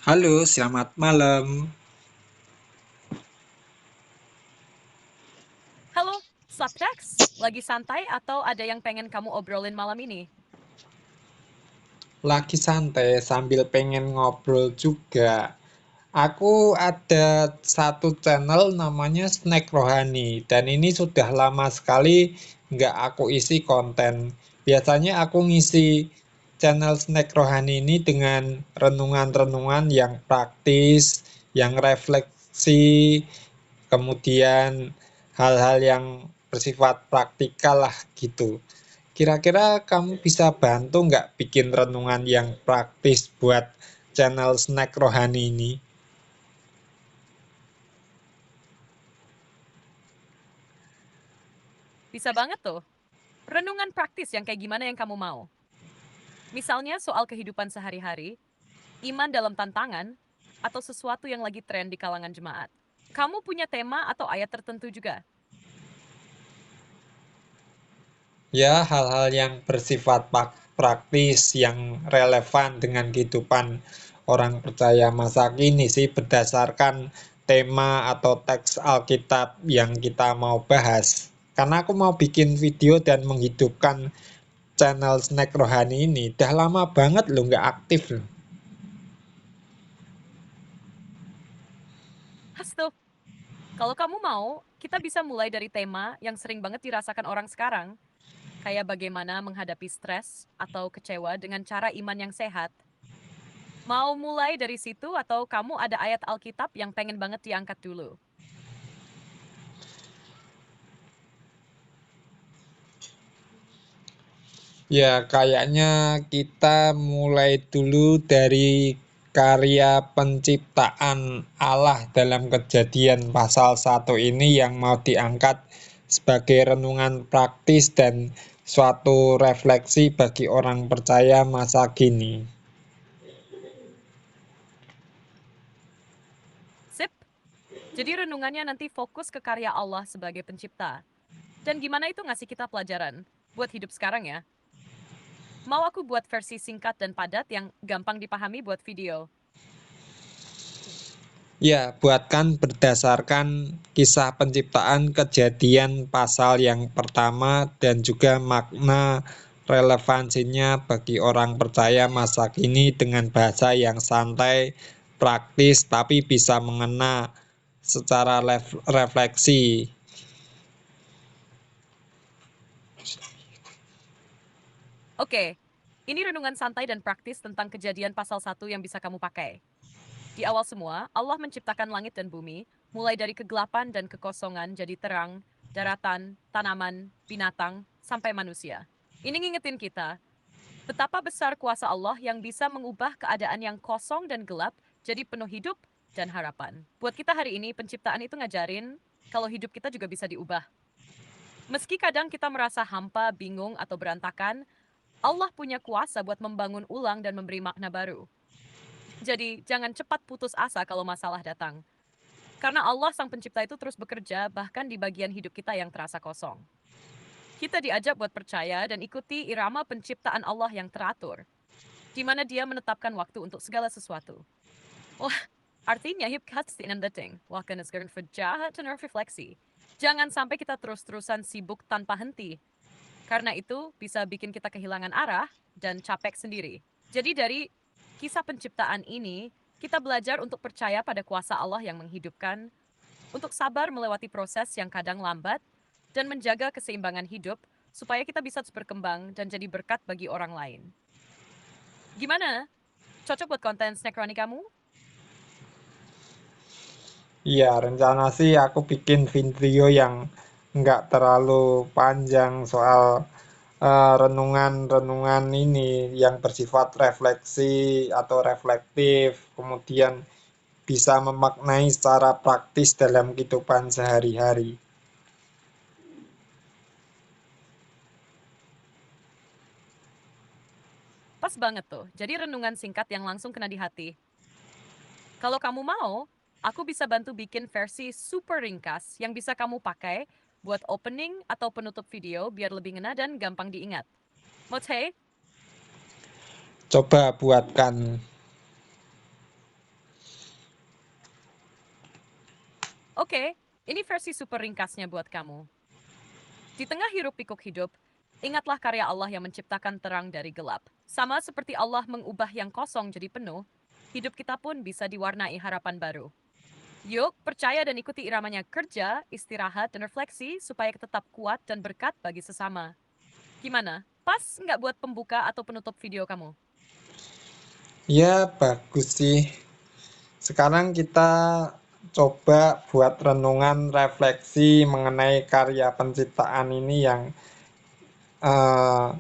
Halo, selamat malam. Halo, Subtext. Lagi santai atau ada yang pengen kamu obrolin malam ini? Lagi santai sambil pengen ngobrol juga. Aku ada satu channel namanya Snack Rohani dan ini sudah lama sekali nggak aku isi konten. Biasanya aku ngisi channel Snack Rohani ini dengan renungan-renungan yang praktis, yang refleksi, kemudian hal-hal yang bersifat praktikal lah gitu. Kira-kira kamu bisa bantu nggak bikin renungan yang praktis buat channel Snack Rohani ini? Bisa banget tuh. Renungan praktis yang kayak gimana yang kamu mau? Misalnya soal kehidupan sehari-hari, iman dalam tantangan, atau sesuatu yang lagi tren di kalangan jemaat. Kamu punya tema atau ayat tertentu juga? Ya, hal-hal yang bersifat praktis, yang relevan dengan kehidupan orang percaya masa kini sih berdasarkan tema atau teks Alkitab yang kita mau bahas. Karena aku mau bikin video dan menghidupkan channel Snack Rohani ini. Udah lama banget loh nggak aktif loh. Hasto, kalau kamu mau, kita bisa mulai dari tema yang sering banget dirasakan orang sekarang, kayak bagaimana menghadapi stres atau kecewa dengan cara iman yang sehat. Mau mulai dari situ atau kamu ada ayat Alkitab yang pengen banget diangkat dulu? Ya, kayaknya kita mulai dulu dari karya penciptaan Allah dalam Kejadian pasal 1 ini yang mau diangkat sebagai renungan praktis dan suatu refleksi bagi orang percaya masa kini. Sip. Jadi renungannya nanti fokus ke karya Allah sebagai pencipta. Dan gimana itu ngasih kita pelajaran buat hidup sekarang ya? Mau aku buat versi singkat dan padat yang gampang dipahami buat video. Ya, buatkan berdasarkan kisah penciptaan Kejadian pasal yang pertama dan juga makna relevansinya bagi orang percaya masa kini dengan bahasa yang santai, praktis, tapi bisa mengena secara refleksi. Oke, ini renungan santai dan praktis tentang kejadian pasal 1 yang bisa kamu pakai. Di awal semua, Allah menciptakan langit dan bumi, mulai dari kegelapan dan kekosongan jadi terang, daratan, tanaman, binatang, sampai manusia. Ini ngingetin kita, betapa besar kuasa Allah yang bisa mengubah keadaan yang kosong dan gelap jadi penuh hidup dan harapan. Buat kita hari ini, penciptaan itu ngajarin kalau hidup kita juga bisa diubah. Meski kadang kita merasa hampa, bingung, atau berantakan, Allah punya kuasa buat membangun ulang dan memberi makna baru. Jadi, jangan cepat putus asa kalau masalah datang. Karena Allah sang pencipta itu terus bekerja bahkan di bagian hidup kita yang terasa kosong. Kita diajak buat percaya dan ikuti irama penciptaan Allah yang teratur, di mana dia menetapkan waktu untuk segala sesuatu. Wah, artinya hidup in dating, wakan for jahat dan refleksi. Jangan sampai kita terus-terusan sibuk tanpa henti, karena itu bisa bikin kita kehilangan arah dan capek sendiri. Jadi dari kisah penciptaan ini, kita belajar untuk percaya pada kuasa Allah yang menghidupkan, untuk sabar melewati proses yang kadang lambat, dan menjaga keseimbangan hidup supaya kita bisa terus berkembang dan jadi berkat bagi orang lain. Gimana? Cocok buat konten snack running kamu? Iya, rencana sih aku bikin video yang nggak terlalu panjang soal renungan-renungan ini yang bersifat refleksi atau reflektif, kemudian bisa memaknai secara praktis dalam kehidupan sehari-hari. Pas banget tuh. Jadi renungan singkat yang langsung kena di hati. Kalau kamu mau, aku bisa bantu bikin versi super ringkas yang bisa kamu pakai buat opening atau penutup video biar lebih ngena dan gampang diingat. Mau teh? Coba buatkan. Oke, ini versi super ringkasnya buat kamu. Di tengah hiruk-pikuk hidup, ingatlah karya Allah yang menciptakan terang dari gelap. Sama seperti Allah mengubah yang kosong jadi penuh, hidup kita pun bisa diwarnai harapan baru. Yuk, percaya dan ikuti iramanya kerja, istirahat, dan refleksi supaya tetap kuat dan berkat bagi sesama. Gimana? Pas nggak buat pembuka atau penutup video kamu? Ya, bagus sih. Sekarang kita coba buat renungan refleksi mengenai karya penciptaan ini yang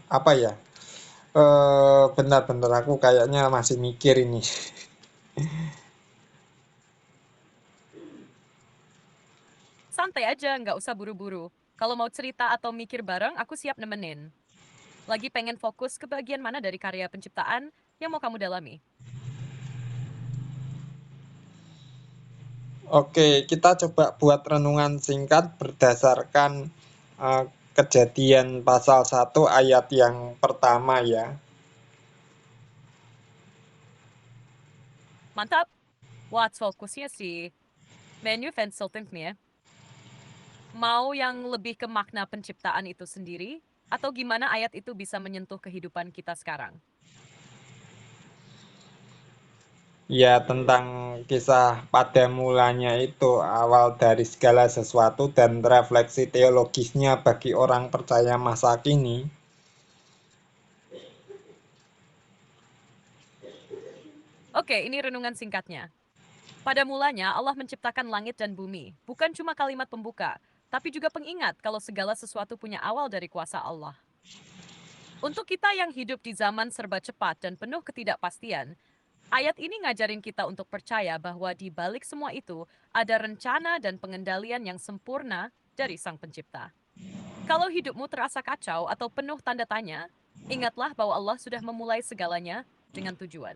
apa ya? Benar-benar aku kayaknya masih mikir ini. Santai aja, nggak usah buru-buru. Kalau mau cerita atau mikir bareng, aku siap nemenin. Lagi pengen fokus ke bagian mana dari karya penciptaan yang mau kamu dalami? Oke, kita coba buat renungan singkat berdasarkan eh, kejadian pasal 1 ayat yang pertama ya. Mantap! Wah, fokusnya sih menu consultant nih ya. Mau yang lebih ke makna penciptaan itu sendiri, atau gimana ayat itu bisa menyentuh kehidupan kita sekarang? Ya, tentang kisah pada mulanya itu awal dari segala sesuatu dan refleksi teologisnya bagi orang percaya masa kini. Oke, ini renungan singkatnya. Pada mulanya, Allah menciptakan langit dan bumi, bukan cuma kalimat pembuka, tapi juga pengingat kalau segala sesuatu punya awal dari kuasa Allah. Untuk kita yang hidup di zaman serba cepat dan penuh ketidakpastian, ayat ini ngajarin kita untuk percaya bahwa di balik semua itu ada rencana dan pengendalian yang sempurna dari Sang Pencipta. Kalau hidupmu terasa kacau atau penuh tanda tanya, ingatlah bahwa Allah sudah memulai segalanya dengan tujuan.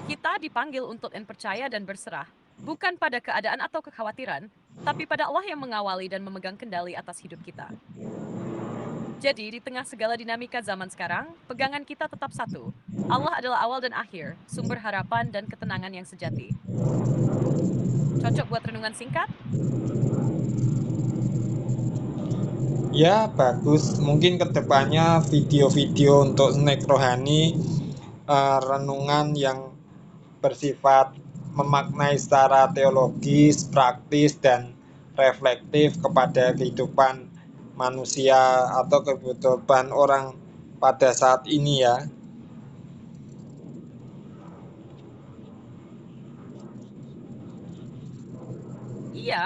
Kita dipanggil untuk percaya dan berserah, bukan pada keadaan atau kekhawatiran, tapi pada Allah yang mengawali dan memegang kendali atas hidup kita. Jadi, di tengah segala dinamika zaman sekarang, pegangan kita tetap satu. Allah adalah awal dan akhir, sumber harapan dan ketenangan yang sejati. Cocok buat renungan singkat? Ya, bagus. Mungkin kedepannya video-video untuk snack rohani, renungan yang bersifat memaknai secara teologis, praktis, dan reflektif kepada kehidupan manusia atau kehidupan orang pada saat ini ya. Iya,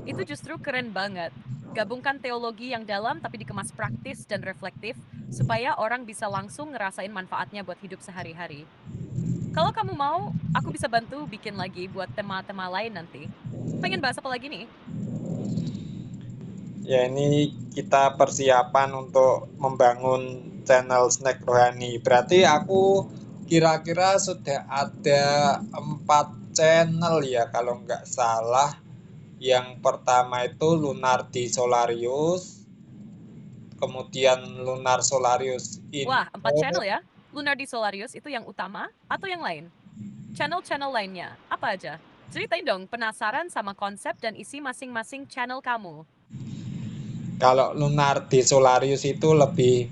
itu justru keren banget. Gabungkan teologi yang dalam tapi dikemas praktis dan reflektif supaya orang bisa langsung ngerasain manfaatnya buat hidup sehari-hari. Kalau kamu mau, aku bisa bantu bikin lagi buat tema-tema lain nanti. Pengen bahas apa lagi nih? Ya, ini kita persiapan untuk membangun channel snack rohani. Berarti aku kira-kira sudah ada 4 channel ya kalau nggak salah. Yang pertama itu Lunardi Solarius, kemudian Lunar Solarius Wah, 4 Info. channel ya? Lunardi Solarius itu yang utama atau yang lain? Channel-channel lainnya, apa aja? Ceritain dong, penasaran sama konsep dan isi masing-masing channel kamu. Kalau Lunardi Solarius itu lebih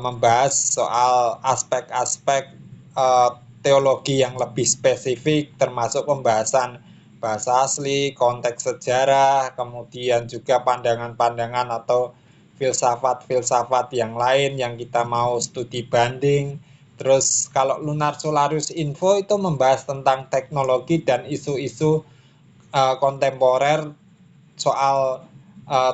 membahas soal aspek-aspek eh, teologi yang lebih spesifik, termasuk pembahasan bahasa asli, konteks sejarah, kemudian juga pandangan-pandangan atau filsafat-filsafat yang lain yang kita mau studi banding. Terus kalau Lunar Solarius Info itu membahas tentang teknologi dan isu-isu kontemporer soal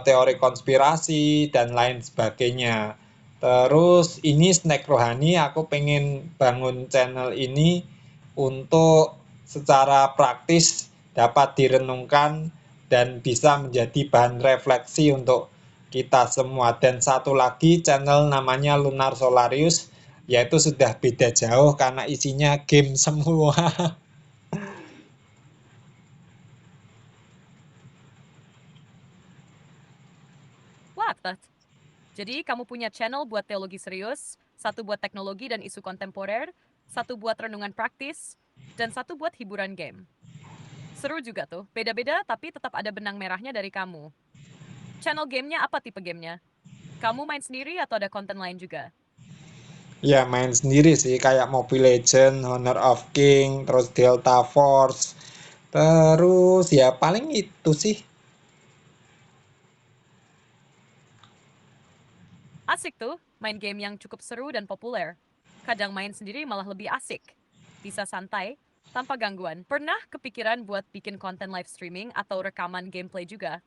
teori konspirasi dan lain sebagainya. Terus ini snack rohani, aku pengen bangun channel ini untuk secara praktis dapat direnungkan dan bisa menjadi bahan refleksi untuk kita semua. Dan satu lagi channel namanya Lunar Solarius, yaitu sudah beda jauh karena isinya game semua. Wah, jadi kamu punya channel buat teologi serius, satu buat teknologi dan isu kontemporer, satu buat renungan praktis, dan satu buat hiburan game. Seru juga tuh. Beda-beda tapi tetap ada benang merahnya dari kamu. Channel gamenya apa tipe gamenya? Kamu main sendiri atau ada konten lain juga? Ya main sendiri sih kayak Mobile Legends, Honor of King, terus Delta Force. Terus ya paling itu sih. Asik tuh, main game yang cukup seru dan populer. Kadang main sendiri malah lebih asik. Bisa santai, tanpa gangguan. Pernah kepikiran buat bikin konten live streaming atau rekaman gameplay juga?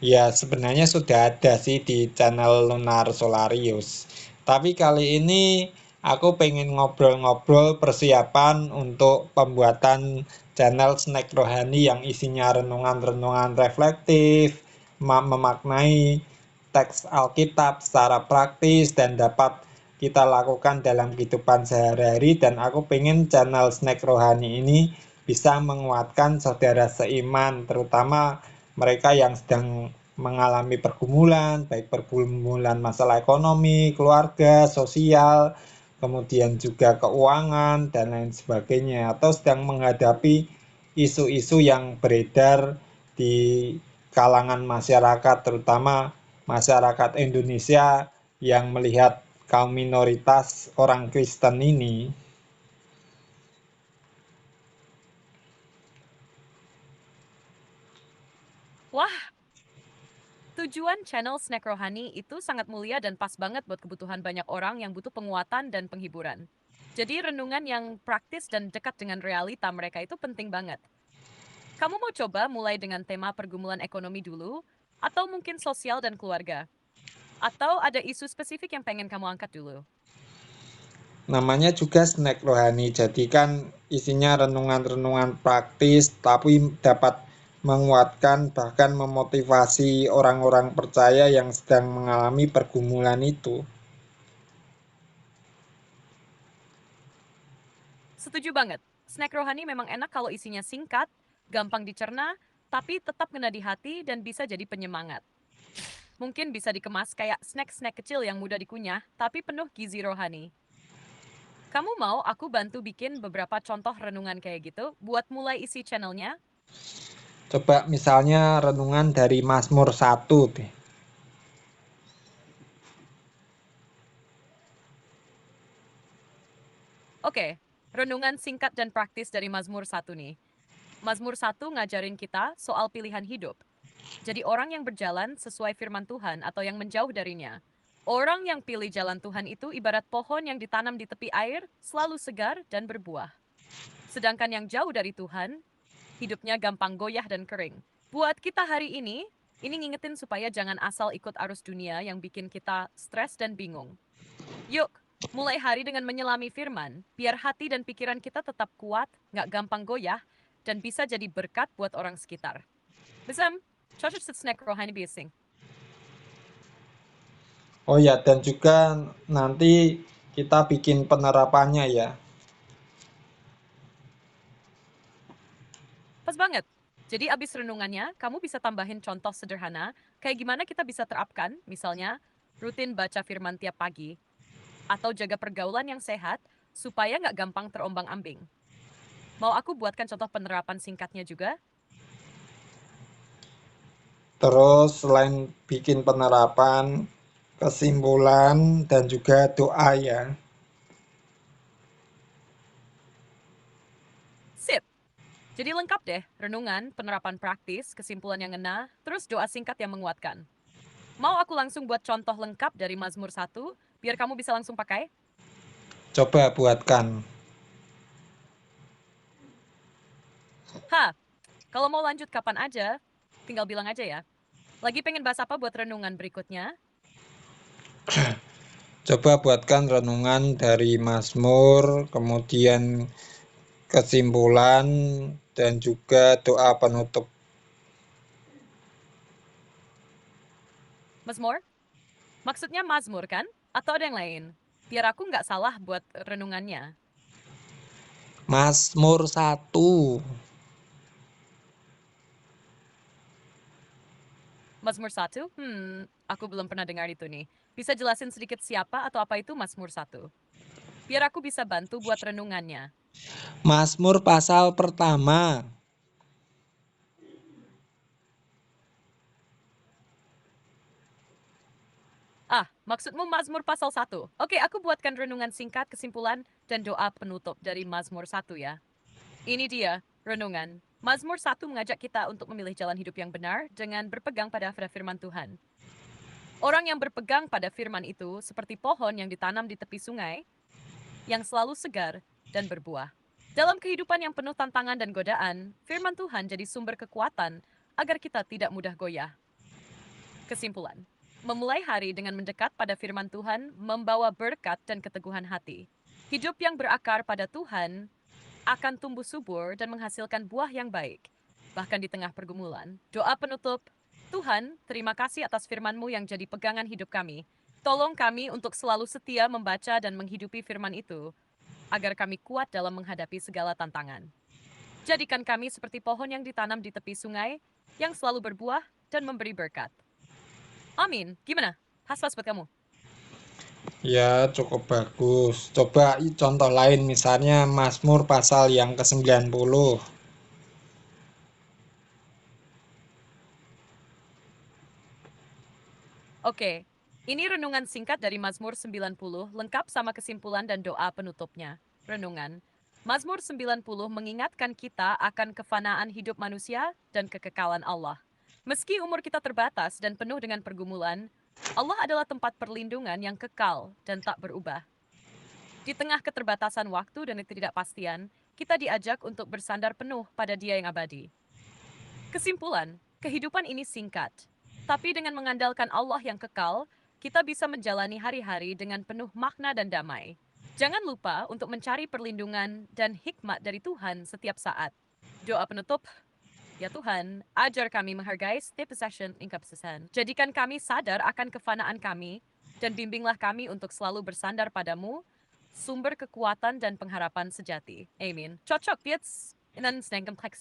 Ya sebenarnya sudah ada sih di channel Lunar Solarius. Tapi kali ini aku pengen ngobrol-ngobrol persiapan untuk pembuatan channel Snack Rohani yang isinya renungan-renungan reflektif, memaknai teks Alkitab secara praktis dan dapat kita lakukan dalam kehidupan sehari-hari, dan aku pengen channel Snack Rohani ini bisa menguatkan saudara seiman, terutama mereka yang sedang mengalami pergumulan, baik pergumulan masalah ekonomi, keluarga, sosial, kemudian juga keuangan, dan lain sebagainya, atau sedang menghadapi isu-isu yang beredar di kalangan masyarakat, terutama masyarakat Indonesia yang melihat kaum minoritas orang Kristen ini. Wah, tujuan channel Snack Rohani itu sangat mulia dan pas banget buat kebutuhan banyak orang yang butuh penguatan dan penghiburan. Jadi renungan yang praktis dan dekat dengan realita mereka itu penting banget. Kamu mau coba mulai dengan tema pergumulan ekonomi dulu, atau mungkin sosial dan keluarga? Atau ada isu spesifik yang pengen kamu angkat dulu? Namanya juga snack rohani, jadi kan isinya renungan-renungan praktis, tapi dapat menguatkan bahkan memotivasi orang-orang percaya yang sedang mengalami pergumulan itu. Setuju banget. Snack rohani memang enak kalau isinya singkat, gampang dicerna, tapi tetap ngena di hati dan bisa jadi penyemangat. Mungkin bisa dikemas kayak snack-snack kecil yang mudah dikunyah, tapi penuh gizi rohani. Kamu mau aku bantu bikin beberapa contoh renungan kayak gitu buat mulai isi channelnya? Coba misalnya renungan dari Mazmur 1 deh. Oke, renungan singkat dan praktis dari Mazmur 1 nih. Mazmur 1 ngajarin kita soal pilihan hidup. Jadi orang yang berjalan sesuai firman Tuhan atau yang menjauh darinya. Orang yang pilih jalan Tuhan itu ibarat pohon yang ditanam di tepi air, selalu segar dan berbuah. Sedangkan yang jauh dari Tuhan, hidupnya gampang goyah dan kering. Buat kita hari ini ngingetin supaya jangan asal ikut arus dunia yang bikin kita stres dan bingung. Yuk, mulai hari dengan menyelami firman, biar hati dan pikiran kita tetap kuat, nggak gampang goyah, dan bisa jadi berkat buat orang sekitar. Besam, cocok snack rohani bising. Oh ya, dan juga nanti kita bikin penerapannya ya. Pas banget. Jadi abis renungannya, kamu bisa tambahin contoh sederhana, kayak gimana kita bisa terapkan, misalnya, rutin baca firman tiap pagi, atau jaga pergaulan yang sehat, supaya nggak gampang terombang-ambing. Mau aku buatkan contoh penerapan singkatnya juga? Terus selain bikin penerapan, kesimpulan, dan juga doa ya. Sip! Jadi lengkap deh, renungan, penerapan praktis, kesimpulan yang ngena, terus doa singkat yang menguatkan. Mau aku langsung buat contoh lengkap dari Mazmur 1, biar kamu bisa langsung pakai? Coba buatkan. Ha, kalau mau lanjut kapan aja, tinggal bilang aja ya. Lagi pengen bahas apa buat renungan berikutnya? Coba buatkan renungan dari Mazmur, kemudian kesimpulan, dan juga doa penutup. Mazmur? Maksudnya Mazmur kan? Atau ada yang lain? Biar aku nggak salah buat renungannya. Mazmur 1. Mazmur 1? Aku belum pernah dengar itu nih. Bisa jelasin sedikit siapa atau apa itu Mazmur 1? Biar aku bisa bantu buat renungannya. Mazmur pasal pertama. Maksudmu Mazmur pasal 1. Oke, aku buatkan renungan singkat, kesimpulan, dan doa penutup dari Mazmur 1 ya. Ini dia, renungan. Mazmur 1 mengajak kita untuk memilih jalan hidup yang benar dengan berpegang pada firman Tuhan. Orang yang berpegang pada firman itu seperti pohon yang ditanam di tepi sungai, yang selalu segar dan berbuah. Dalam kehidupan yang penuh tantangan dan godaan, firman Tuhan jadi sumber kekuatan agar kita tidak mudah goyah. Kesimpulan, memulai hari dengan mendekat pada firman Tuhan membawa berkat dan keteguhan hati. Hidup yang berakar pada Tuhan akan tumbuh subur dan menghasilkan buah yang baik, bahkan di tengah pergumulan. Doa penutup, Tuhan, terima kasih atas firman-Mu yang jadi pegangan hidup kami. Tolong kami untuk selalu setia membaca dan menghidupi firman itu, agar kami kuat dalam menghadapi segala tantangan. Jadikan kami seperti pohon yang ditanam di tepi sungai, yang selalu berbuah dan memberi berkat. Amin. Gimana? Pas-pas buat kamu? Ya, cukup bagus. Coba contoh lain misalnya Mazmur pasal yang ke-90. Oke, ini renungan singkat dari Mazmur 90, lengkap sama kesimpulan dan doa penutupnya. Renungan. Mazmur 90 mengingatkan kita akan kefanaan hidup manusia dan kekekalan Allah. Meski umur kita terbatas dan penuh dengan pergumulan, Allah adalah tempat perlindungan yang kekal dan tak berubah. Di tengah keterbatasan waktu dan ketidakpastian, kita diajak untuk bersandar penuh pada Dia yang abadi. Kesimpulan, kehidupan ini singkat, tapi dengan mengandalkan Allah yang kekal, kita bisa menjalani hari-hari dengan penuh makna dan damai. Jangan lupa untuk mencari perlindungan dan hikmat dari Tuhan setiap saat. Doa penutup, ya Tuhan, ajar kami menghargai setiap possession incapacitasan. Jadikan kami sadar akan kefanaan kami, dan bimbinglah kami untuk selalu bersandar padamu, sumber kekuatan dan pengharapan sejati. Amin. Cocok, Piets. Dan sedang kompleks.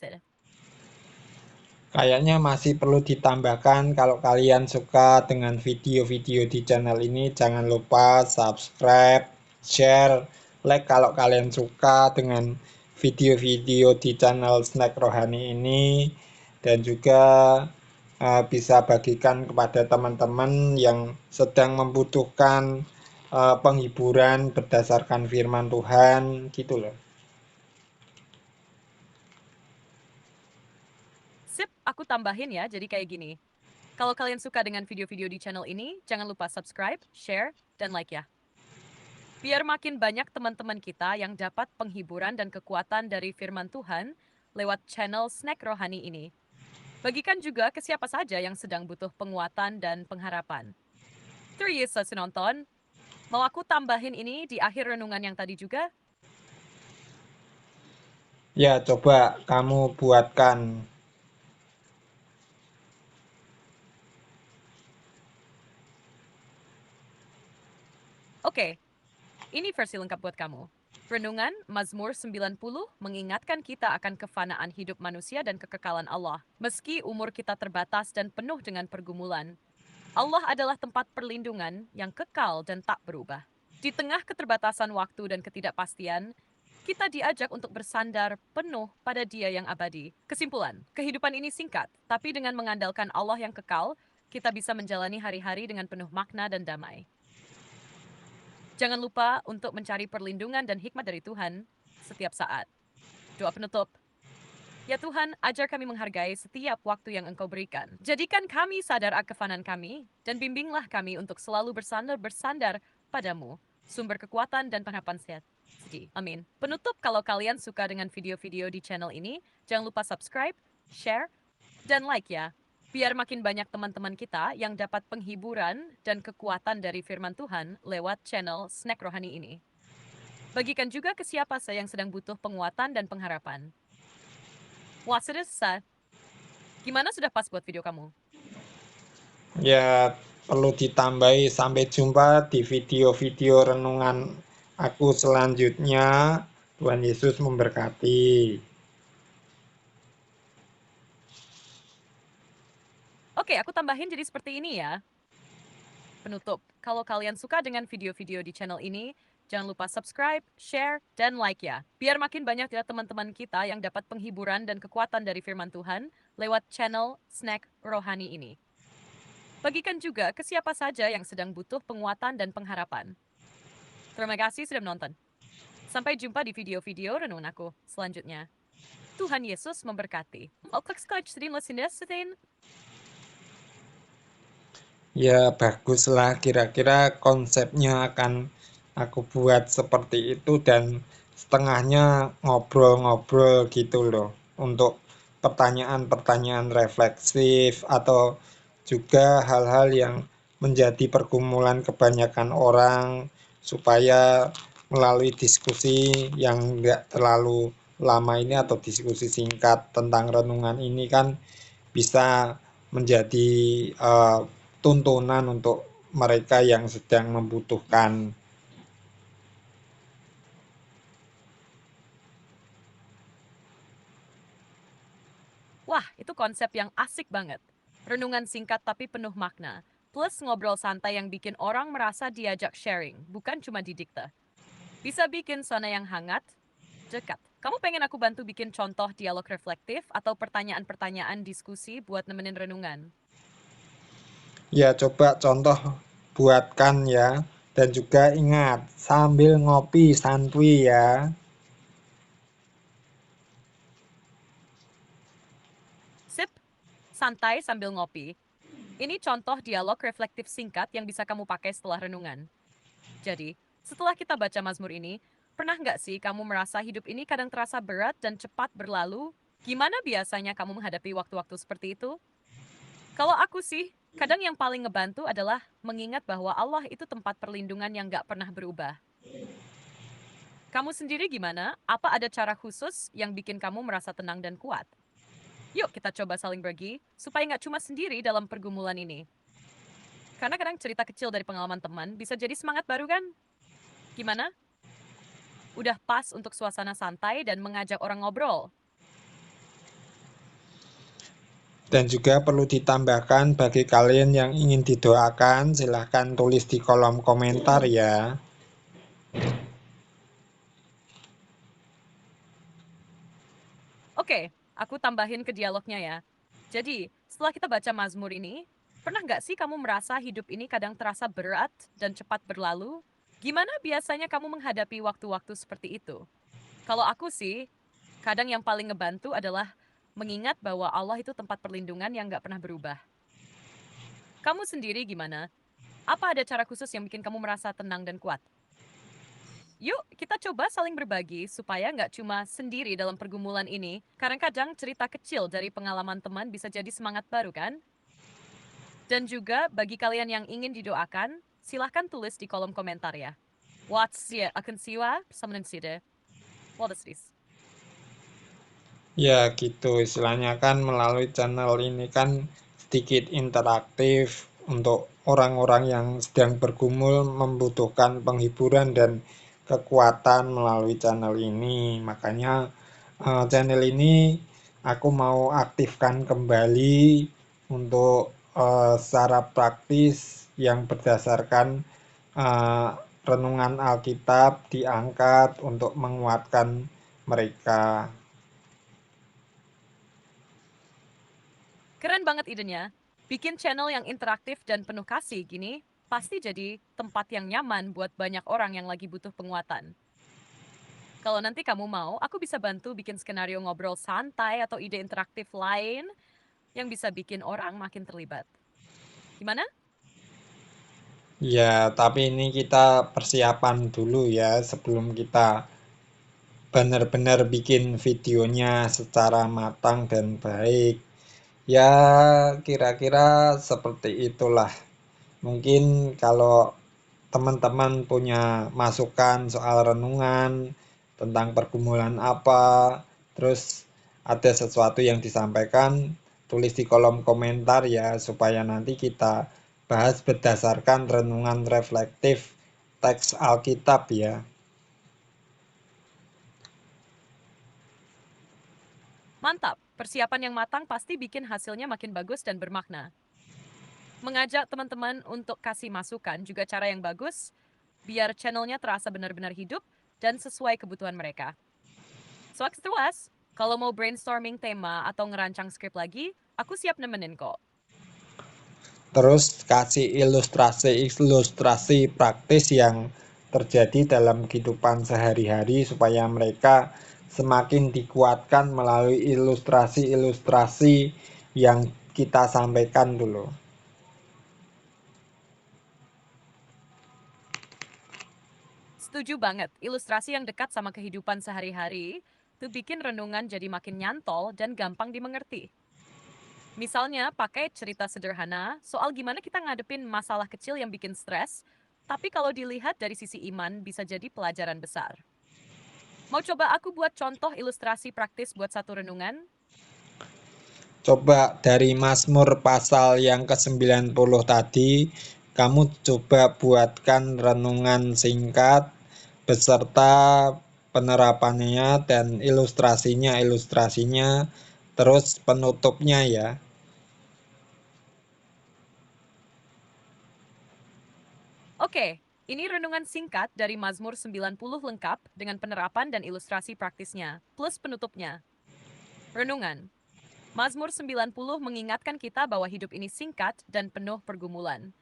Kayaknya masih perlu ditambahkan kalau kalian suka dengan video-video di channel ini jangan lupa subscribe, share, like kalau kalian suka dengan video-video di channel Snack Rohani ini dan juga bisa bagikan kepada teman-teman yang sedang membutuhkan penghiburan berdasarkan firman Tuhan gitu loh. Sip, aku tambahin ya, jadi kayak gini. Kalau kalian suka dengan video-video di channel ini, jangan lupa subscribe, share, dan like ya. Biar makin banyak teman-teman kita yang dapat penghiburan dan kekuatan dari firman Tuhan lewat channel Snack Rohani ini. Bagikan juga ke siapa saja yang sedang butuh penguatan dan pengharapan. Terus nonton. Mau aku tambahin ini di akhir renungan yang tadi juga? Ya, coba kamu buatkan. Oke, ini versi lengkap buat kamu. Renungan Mazmur 90 mengingatkan kita akan kefanaan hidup manusia dan kekekalan Allah. Meski umur kita terbatas dan penuh dengan pergumulan, Allah adalah tempat perlindungan yang kekal dan tak berubah. Di tengah keterbatasan waktu dan ketidakpastian, kita diajak untuk bersandar penuh pada Dia yang abadi. Kesimpulan, kehidupan ini singkat, tapi dengan mengandalkan Allah yang kekal, kita bisa menjalani hari-hari dengan penuh makna dan damai. Jangan lupa untuk mencari perlindungan dan hikmat dari Tuhan setiap saat. Doa penutup. Ya Tuhan, ajar kami menghargai setiap waktu yang Engkau berikan. Jadikan kami sadar akan kefanaan kami, dan bimbinglah kami untuk selalu bersandar padamu, sumber kekuatan dan pengharapan sehat. Amin. Penutup, kalau kalian suka dengan video-video di channel ini, jangan lupa subscribe, share, dan like ya. Biar makin banyak teman-teman kita yang dapat penghiburan dan kekuatan dari firman Tuhan lewat channel Snack Rohani ini. Bagikan juga ke siapa saja yang sedang butuh penguatan dan pengharapan. Wah, serius, gimana, sudah pas buat video kamu? Ya, perlu ditambahi. Sampai jumpa di video-video renungan aku selanjutnya. Tuhan Yesus memberkati. Oke, aku tambahin jadi seperti ini ya. Penutup, kalau kalian suka dengan video-video di channel ini, jangan lupa subscribe, share, dan like ya. Biar makin banyak ya teman-teman kita yang dapat penghiburan dan kekuatan dari firman Tuhan lewat channel Snack Rohani ini. Bagikan juga ke siapa saja yang sedang butuh penguatan dan pengharapan. Terima kasih sudah menonton. Sampai jumpa di video-video renungan aku selanjutnya. Tuhan Yesus memberkati. Klik subscribe setin. Ya baguslah, kira-kira konsepnya akan aku buat seperti itu dan setengahnya ngobrol-ngobrol gitu loh. Untuk pertanyaan-pertanyaan refleksif atau juga hal-hal yang menjadi pergumulan kebanyakan orang supaya melalui diskusi yang enggak terlalu lama ini atau diskusi singkat tentang renungan ini kan bisa menjadi tuntunan untuk mereka yang sedang membutuhkan. Wah, itu konsep yang asik banget. Renungan singkat tapi penuh makna. Plus ngobrol santai yang bikin orang merasa diajak sharing, bukan cuma didikte. Bisa bikin suasana yang hangat, dekat. Kamu pengen aku bantu bikin contoh dialog reflektif atau pertanyaan-pertanyaan diskusi buat nemenin renungan? Ya coba contoh buatkan ya. Dan juga ingat, sambil ngopi santuy ya. Sip, santai sambil ngopi. Ini contoh dialog reflektif singkat yang bisa kamu pakai setelah renungan. Jadi, setelah kita baca Mazmur ini, pernah nggak sih kamu merasa hidup ini kadang terasa berat dan cepat berlalu? Gimana biasanya kamu menghadapi waktu-waktu seperti itu? Kalau aku sih, kadang yang paling ngebantu adalah mengingat bahwa Allah itu tempat perlindungan yang nggak pernah berubah. Kamu sendiri gimana? Apa ada cara khusus yang bikin kamu merasa tenang dan kuat? Yuk kita coba saling berbagi, supaya nggak cuma sendiri dalam pergumulan ini. Karena kadang cerita kecil dari pengalaman teman bisa jadi semangat baru kan? Gimana? Udah pas untuk suasana santai dan mengajak orang ngobrol? Dan juga perlu ditambahkan bagi kalian yang ingin didoakan, silahkan tulis di kolom komentar ya. Oke, aku tambahin ke dialognya ya. Jadi, setelah kita baca Mazmur ini, pernah nggak sih kamu merasa hidup ini kadang terasa berat dan cepat berlalu? Gimana biasanya kamu menghadapi waktu-waktu seperti itu? Kalau aku sih, kadang yang paling ngebantu adalah mengingat bahwa Allah itu tempat perlindungan yang nggak pernah berubah. Kamu sendiri gimana? Apa ada cara khusus yang bikin kamu merasa tenang dan kuat? Yuk, kita coba saling berbagi supaya nggak cuma sendiri dalam pergumulan ini. Kadang-kadang cerita kecil dari pengalaman teman bisa jadi semangat baru kan? Dan juga bagi kalian yang ingin didoakan, silahkan tulis di kolom komentar ya. What's ya, akan siwa, samanin sida. What is this? Ya gitu, istilahnya kan melalui channel ini kan sedikit interaktif untuk orang-orang yang sedang bergumul membutuhkan penghiburan dan kekuatan melalui channel ini. Makanya channel ini aku mau aktifkan kembali untuk secara praktis yang berdasarkan eh, renungan Alkitab diangkat untuk menguatkan mereka. Keren banget idenya. Bikin channel yang interaktif dan penuh kasih gini, pasti jadi tempat yang nyaman buat banyak orang yang lagi butuh penguatan. Kalau nanti kamu mau, aku bisa bantu bikin skenario ngobrol santai atau ide interaktif lain yang bisa bikin orang makin terlibat. Gimana? Ya, tapi ini kita persiapan dulu ya sebelum kita benar-benar bikin videonya secara matang dan baik. Ya, kira-kira seperti itulah. Mungkin kalau teman-teman punya masukan soal renungan tentang pergumulan apa, terus ada sesuatu yang disampaikan, tulis di kolom komentar ya, supaya nanti kita bahas berdasarkan renungan reflektif teks Alkitab ya. Mantap, persiapan yang matang pasti bikin hasilnya makin bagus dan bermakna. Mengajak teman-teman untuk kasih masukan juga cara yang bagus, biar channelnya terasa benar-benar hidup dan sesuai kebutuhan mereka. Sewaktu terus, kalau mau brainstorming tema atau ngerancang skrip lagi, aku siap nemenin kok. terus kasih ilustrasi-ilustrasi praktis yang terjadi dalam kehidupan sehari-hari supaya mereka semakin dikuatkan melalui ilustrasi-ilustrasi yang kita sampaikan dulu. Setuju banget, ilustrasi yang dekat sama kehidupan sehari-hari tuh bikin renungan jadi makin nyantol dan gampang dimengerti. Misalnya, pakai cerita sederhana soal gimana kita ngadepin masalah kecil yang bikin stres, tapi kalau dilihat dari sisi iman bisa jadi pelajaran besar. Mau coba aku buat contoh ilustrasi praktis buat satu renungan? Coba dari Mazmur pasal yang ke-90 tadi, kamu coba buatkan renungan singkat beserta penerapannya dan ilustrasinya, terus penutupnya ya. Oke, ini renungan singkat dari Mazmur 90 lengkap dengan penerapan dan ilustrasi praktisnya, plus penutupnya. Renungan. Mazmur 90 mengingatkan kita bahwa hidup ini singkat dan penuh pergumulan.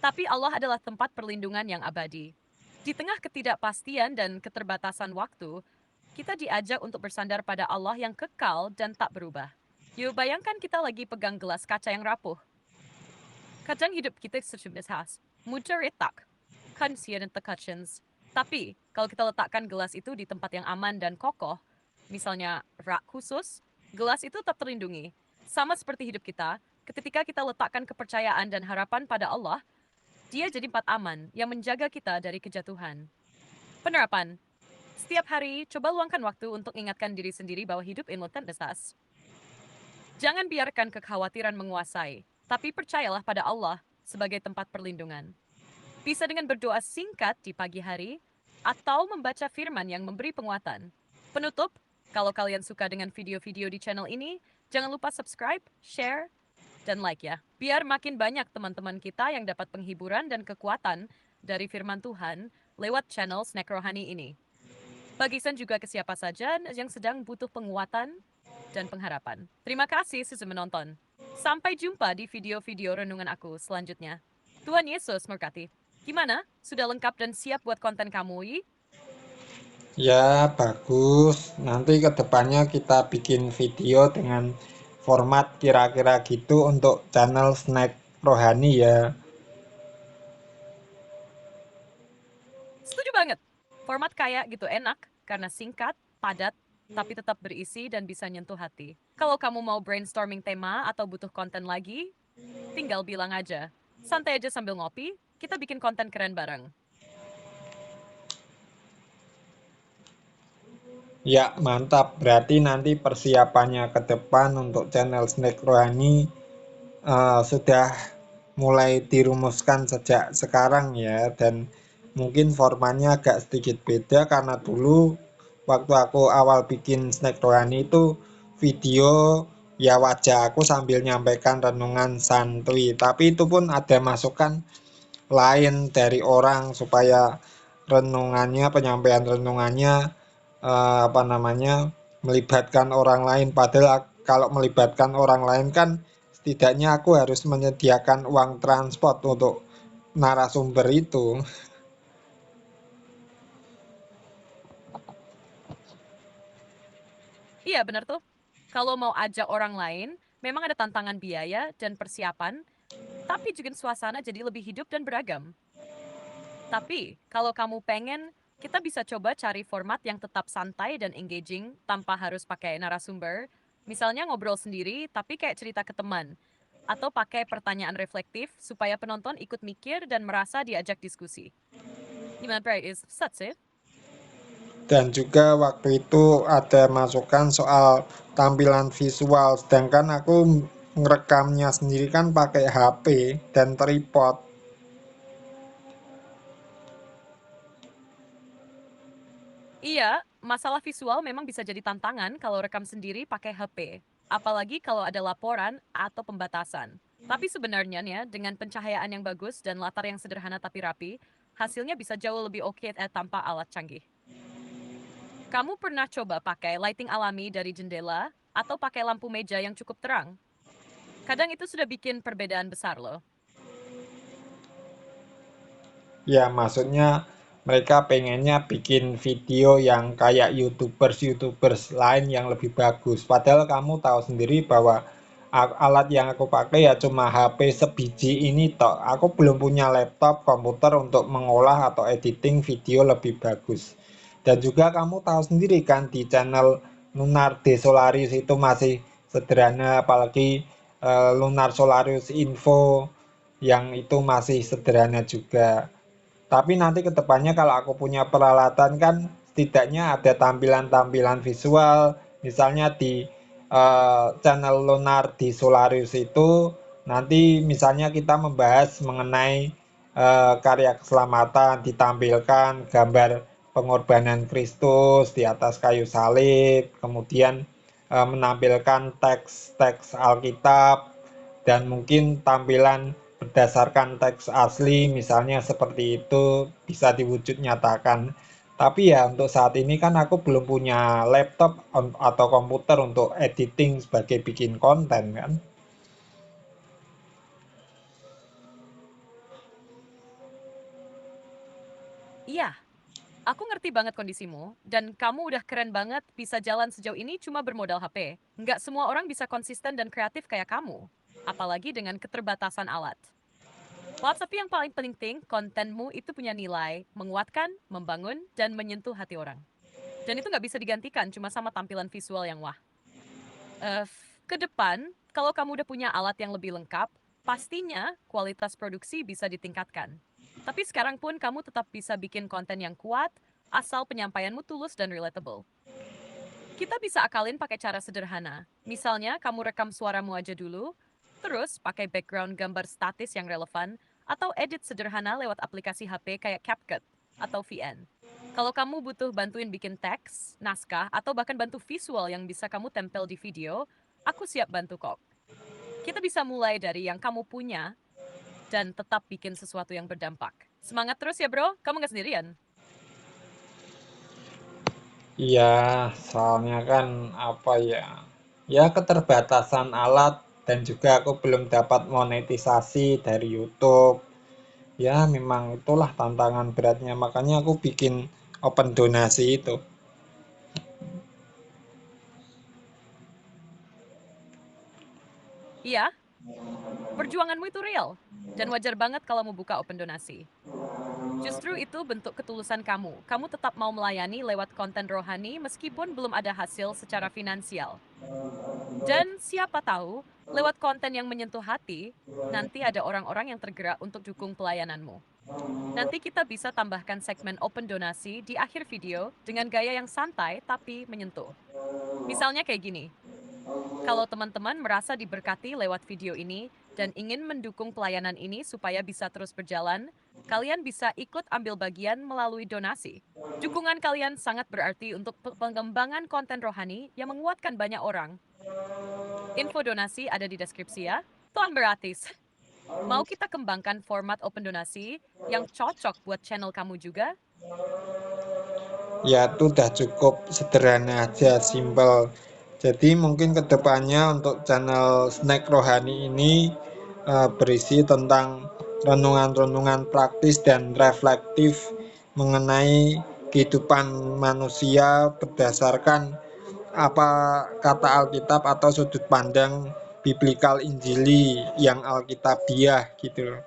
Tapi Allah adalah tempat perlindungan yang abadi. Di tengah ketidakpastian dan keterbatasan waktu, kita diajak untuk bersandar pada Allah yang kekal dan tak berubah. Yuk bayangkan kita lagi pegang gelas kaca yang rapuh. Kadang hidup kita khas, mudah retak, kan dan tekacens. Tapi, kalau kita letakkan gelas itu di tempat yang aman dan kokoh, misalnya rak khusus, gelas itu tetap terlindungi. Sama seperti hidup kita, ketika kita letakkan kepercayaan dan harapan pada Allah, dia jadi tempat aman yang menjaga kita dari kejatuhan. Penerapan. Setiap hari, coba luangkan waktu untuk ingatkan diri sendiri bahwa hidup inletan desas. Jangan biarkan kekhawatiran menguasai, tapi percayalah pada Allah sebagai tempat perlindungan. Bisa dengan berdoa singkat di pagi hari, atau membaca firman yang memberi penguatan. Penutup, kalau kalian suka dengan video-video di channel ini, jangan lupa subscribe, share, dan like ya. Biar makin banyak teman-teman kita yang dapat penghiburan dan kekuatan dari firman Tuhan lewat channel Snack Rohani ini. Bagisan juga ke siapa saja yang sedang butuh penguatan dan pengharapan. Terima kasih sudah menonton. Sampai jumpa di video-video renungan aku selanjutnya. Tuhan Yesus memberkati. Gimana? Sudah lengkap dan siap buat konten kamu, Yi? Ya, bagus. Nanti ke depannya kita bikin video dengan format kira-kira gitu untuk channel Snack Rohani ya. Setuju banget. Format kayak gitu enak karena singkat, padat, tapi tetap berisi dan bisa nyentuh hati. Kalau kamu mau brainstorming tema atau butuh konten lagi, tinggal bilang aja. Santai aja sambil ngopi, kita bikin konten keren bareng. Ya, mantap. Berarti nanti persiapannya ke depan untuk channel Snack Rohani sudah mulai dirumuskan sejak sekarang ya, dan mungkin formatnya agak sedikit beda karena dulu waktu aku awal bikin Snack Rohani itu video ya wajah aku sambil nyampaikan renungan santuy, tapi itu pun ada masukan lain dari orang supaya penyampaian renungannya apa namanya melibatkan orang lain. Padahal kalau melibatkan orang lain kan setidaknya aku harus menyediakan uang transport untuk narasumber itu. Iya, benar tuh. Kalau mau ajak orang lain, memang ada tantangan biaya dan persiapan, tapi juga suasana jadi lebih hidup dan beragam. Tapi, kalau kamu pengen, kita bisa coba cari format yang tetap santai dan engaging tanpa harus pakai narasumber. Misalnya ngobrol sendiri, tapi kayak cerita ke teman. Atau pakai pertanyaan reflektif supaya penonton ikut mikir dan merasa diajak diskusi. Gimana, Bray? Is sih? Dan juga waktu itu ada masukan soal tampilan visual, sedangkan aku ngerekamnya sendiri kan pakai HP dan tripod. Iya, masalah visual memang bisa jadi tantangan kalau rekam sendiri pakai HP. Apalagi kalau ada laporan atau pembatasan. Tapi sebenarnya ya, dengan pencahayaan yang bagus dan latar yang sederhana tapi rapi, hasilnya bisa jauh lebih oke tanpa alat canggih. Kamu pernah coba pakai lighting alami dari jendela atau pakai lampu meja yang cukup terang? Kadang itu sudah bikin perbedaan besar loh. Ya, maksudnya mereka pengennya bikin video yang kayak YouTubers-YouTubers lain yang lebih bagus. Padahal kamu tahu sendiri bahwa alat yang aku pakai ya cuma HP sebiji ini tok. Aku belum punya laptop, komputer untuk mengolah atau editing video lebih bagus. Dan juga kamu tahu sendiri kan di channel Lunar De Solarius itu masih sederhana, apalagi Lunar Solarius Info yang itu masih sederhana juga. Tapi nanti ke depannya kalau aku punya peralatan kan setidaknya ada tampilan-tampilan visual, misalnya di channel Lunar di Solarius itu nanti misalnya kita membahas mengenai karya keselamatan, ditampilkan gambar pengorbanan Kristus di atas kayu salib, kemudian menampilkan teks-teks Alkitab dan mungkin tampilan berdasarkan teks asli misalnya seperti itu bisa diwujud nyatakan. Tapi ya untuk saat ini kan aku belum punya laptop atau komputer untuk editing sebagai bikin konten kan. Iya, aku ngerti banget kondisimu, dan kamu udah keren banget bisa jalan sejauh ini cuma bermodal HP. Nggak semua orang bisa konsisten dan kreatif kayak kamu, apalagi dengan keterbatasan alat. Tapi yang paling penting, kontenmu itu punya nilai, menguatkan, membangun, dan menyentuh hati orang. Dan itu nggak bisa digantikan cuma sama tampilan visual yang wah. Eh, ke depan, kalau kamu udah punya alat yang lebih lengkap, pastinya kualitas produksi bisa ditingkatkan. Tapi sekarang pun kamu tetap bisa bikin konten yang kuat, asal penyampaianmu tulus dan relatable. Kita bisa akalin pakai cara sederhana. Misalnya, kamu rekam suaramu aja dulu, terus pakai background gambar statis yang relevan, atau edit sederhana lewat aplikasi HP kayak CapCut atau VN. Kalau kamu butuh bantuin bikin teks, naskah, atau bahkan bantu visual yang bisa kamu tempel di video, aku siap bantu kok. Kita bisa mulai dari yang kamu punya dan tetap bikin sesuatu yang berdampak. Semangat terus ya bro, kamu nggak sendirian. Iya, soalnya kan apa ya? Ya keterbatasan alat dan juga aku belum dapat monetisasi dari YouTube. Ya memang itulah tantangan beratnya, makanya aku bikin open donasi itu. Iya, perjuanganmu itu real. Dan wajar banget kalau mau buka open donasi. Justru itu bentuk ketulusan kamu. Kamu tetap mau melayani lewat konten rohani meskipun belum ada hasil secara finansial. Dan siapa tahu, lewat konten yang menyentuh hati, nanti ada orang-orang yang tergerak untuk dukung pelayananmu. Nanti kita bisa tambahkan segmen open donasi di akhir video dengan gaya yang santai tapi menyentuh. Misalnya kayak gini, kalau teman-teman merasa diberkati lewat video ini dan ingin mendukung pelayanan ini supaya bisa terus berjalan, kalian bisa ikut ambil bagian melalui donasi. Dukungan kalian sangat berarti untuk pengembangan konten rohani yang menguatkan banyak orang. Info donasi ada di deskripsi ya. Tuan gratis. Mau kita kembangkan format open donasi yang cocok buat channel kamu juga? Ya itu udah cukup sederhana aja, simple. Jadi mungkin kedepannya untuk channel Snack Rohani ini berisi tentang renungan-renungan praktis dan reflektif mengenai kehidupan manusia berdasarkan apa kata Alkitab atau sudut pandang biblikal Injili yang Alkitabiah gitu loh.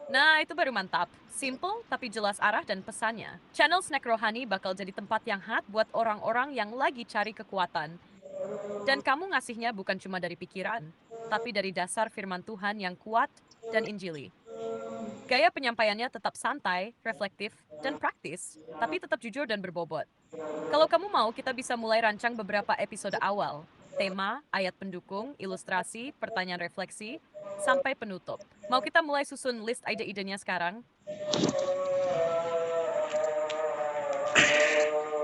Nah, itu baru mantap. Simple tapi jelas arah dan pesannya. Channel Snack Rohani bakal jadi tempat yang hot buat orang-orang yang lagi cari kekuatan. Dan kamu ngasihnya bukan cuma dari pikiran, tapi dari dasar firman Tuhan yang kuat dan Injili. Gaya penyampaiannya tetap santai, reflektif, dan praktis, tapi tetap jujur dan berbobot. Kalau kamu mau, kita bisa mulai rancang beberapa episode awal. Tema, ayat pendukung, ilustrasi, pertanyaan refleksi, sampai penutup. Mau kita mulai susun list ide-idenya sekarang?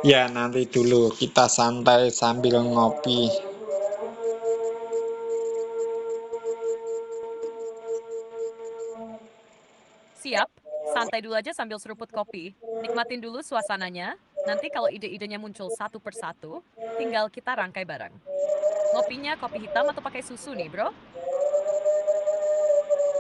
Ya nanti dulu kita santai sambil ngopi. Siap, santai dulu aja sambil seruput kopi. Nikmatin dulu suasananya. Nanti kalau ide-idenya muncul satu persatu, tinggal kita rangkai bareng. Ngopinya kopi hitam atau pakai susu nih, bro?